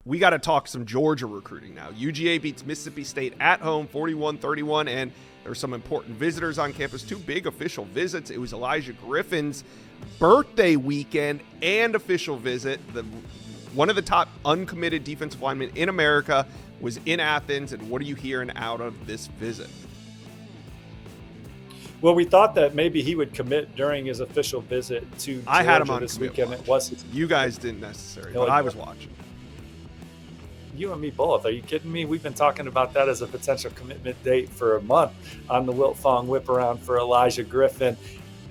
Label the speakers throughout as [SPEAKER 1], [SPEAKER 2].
[SPEAKER 1] we got to talk some Georgia recruiting now. UGA beats Mississippi State at home 41-31, and there were some important visitors on campus, 2 big official visits. It was Elijah Griffin's birthday weekend and official visit. One of the top uncommitted defensive linemen in America was in Athens, and what are you hearing out of this visit?
[SPEAKER 2] Well, we thought that maybe he would commit during his official visit to Georgia.
[SPEAKER 1] I had him on
[SPEAKER 2] this weekend. It was
[SPEAKER 1] you guys didn't necessarily, but I was watching.
[SPEAKER 2] You and me both. Are you kidding me? We've been talking about that as a potential commitment date for a month on the Wiltfong whip around for Elijah Griffin.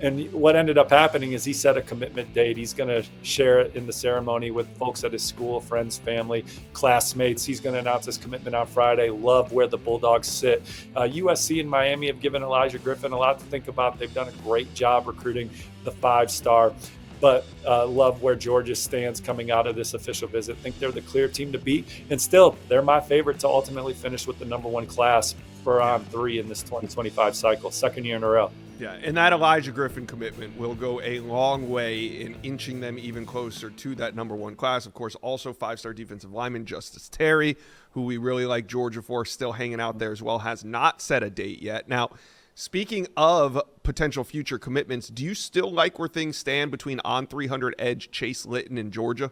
[SPEAKER 2] And what ended up happening is he set a commitment date. He's going to share it in the ceremony with folks at his school, friends, family, classmates. He's going to announce his commitment on Friday. Love where the Bulldogs sit. USC and Miami have given Elijah Griffin a lot to think about. They've done a great job recruiting the 5-star. But love where Georgia stands coming out of this official visit. Think they're the clear team to beat. And still, they're my favorite to ultimately finish with the number 1 class for on 3 in this 2025 cycle. 2nd year in a row.
[SPEAKER 1] Yeah, and that Elijah Griffin commitment will go a long way in inching them even closer to that number 1 class. Of course, also 5-star defensive lineman Justice Terry, who we really like Georgia for, still hanging out there as well, has not set a date yet. Now, speaking of potential future commitments, do you still like where things stand between on 300 edge Chase Litton in Georgia?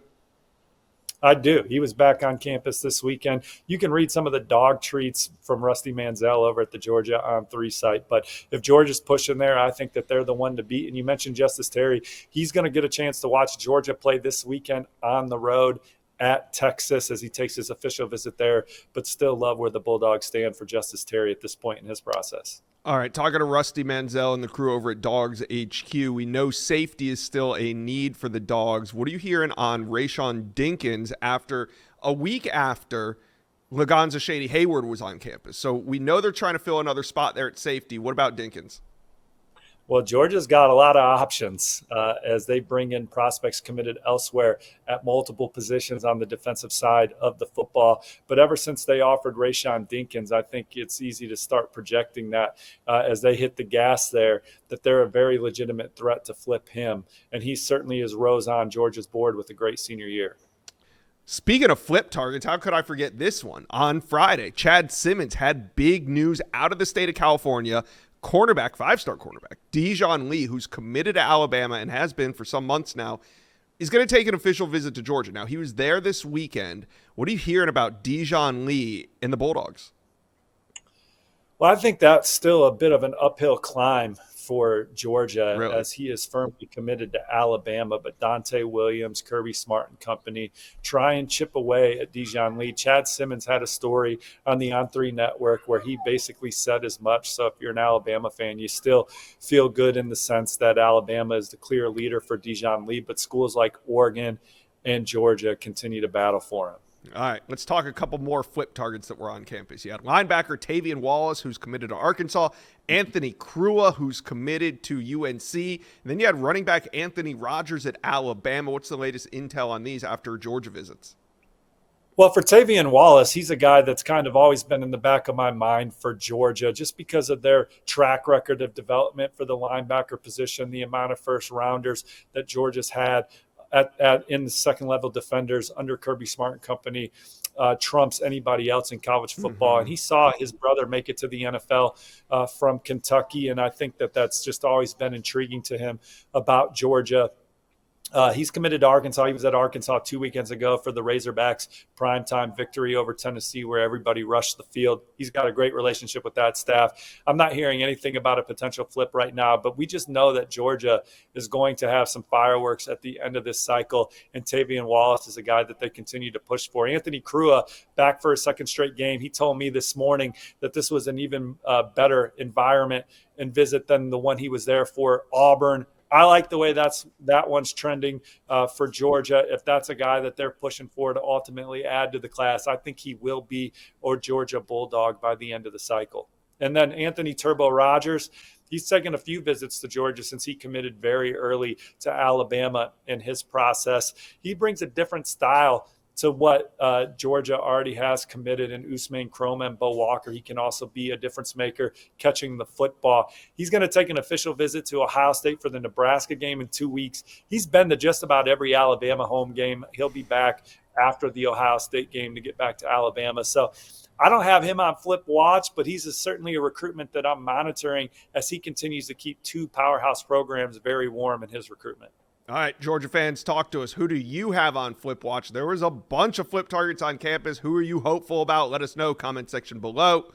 [SPEAKER 2] I do. He was back on campus this weekend. You can read some of the dog treats from Rusty Manziel over at the Georgia On 3 site. But if Georgia's pushing there, I think that they're the one to beat. And you mentioned Justice Terry. He's going to get a chance to watch Georgia play this weekend on the road at Texas as he takes his official visit there, but still love where the Bulldogs stand for Justice Terry at this point in his process.
[SPEAKER 1] All right, talking to Rusty Manziel and the crew over at Dogs HQ, we know safety is still a need for the Dogs. What are you hearing on Rayshawn Dinkins after a week after Lagonza Shady Hayward was on campus? So we know they're trying to fill another spot there at safety. What about Dinkins?
[SPEAKER 2] Well, Georgia's got a lot of options as they bring in prospects committed elsewhere at multiple positions on the defensive side of the football. But ever since they offered Rayshawn Dinkins, I think it's easy to start projecting that as they hit the gas there, that they're a very legitimate threat to flip him. And he certainly is rose on Georgia's board with a great senior year.
[SPEAKER 1] Speaking of flip targets, how could I forget this one? On Friday, Chad Simmons had big news out of the state of California. Cornerback, 5-star cornerback, Dijon Lee, who's committed to Alabama and has been for some months now, is going to take an official visit to Georgia. Now, he was there this weekend. What are you hearing about Dijon Lee and the Bulldogs?
[SPEAKER 2] Well, I think that's still a bit of an uphill climb for Georgia,
[SPEAKER 1] really?
[SPEAKER 2] As he is firmly committed to Alabama. But Dante Williams, Kirby Smart and company try and chip away at Dijon Lee. Chad Simmons had a story on the On3 network where he basically said as much. So if you're an Alabama fan, you still feel good in the sense that Alabama is the clear leader for Dijon Lee, but schools like Oregon and Georgia continue to battle for him.
[SPEAKER 1] All right, let's talk a couple more flip targets that were on campus. You had linebacker Tavian Wallace, who's committed to Arkansas, Anthony Crua, who's committed to UNC, and then you had running back Anthony Rogers at Alabama. What's the latest intel on these after Georgia visits?
[SPEAKER 2] Well, for Tavian Wallace, he's a guy that's kind of always been in the back of my mind for Georgia just because of their track record of development for the linebacker position, the amount of first-rounders that Georgia's had in the second-level defenders under Kirby Smart and company trumps anybody else in college football. Mm-hmm. And he saw his brother make it to the NFL from Kentucky, and I think that that's just always been intriguing to him about Georgia. He's committed to Arkansas. He was at Arkansas 2 weekends ago for the Razorbacks' primetime victory over Tennessee where everybody rushed the field. He's got a great relationship with that staff. I'm not hearing anything about a potential flip right now, but we just know that Georgia is going to have some fireworks at the end of this cycle, and Tavian Wallace is a guy that they continue to push for. Anthony Crua, back for a second straight game. He told me this morning that this was an even better environment and visit than the one he was there for, Auburn. I like the way that one's trending for Georgia. If that's a guy that they're pushing for to ultimately add to the class, I think he will be or Georgia Bulldog by the end of the cycle. And then Anthony Turbo Rogers, he's taken a few visits to Georgia since he committed very early to Alabama in his process. He brings a different style to what Georgia already has committed in Usman Kroma and Bo Walker. He can also be a difference maker catching the football. He's going to take an official visit to Ohio State for the Nebraska game in 2 weeks. He's been to just about every Alabama home game. He'll be back after the Ohio State game to get back to Alabama. So I don't have him on flip watch, but he's certainly a recruitment that I'm monitoring as he continues to keep two powerhouse programs very warm in his recruitment.
[SPEAKER 1] All right, Georgia fans, talk to us. Who do you have on flip watch? There was a bunch of flip targets on campus. Who are you hopeful about? Let us know. Comment section below.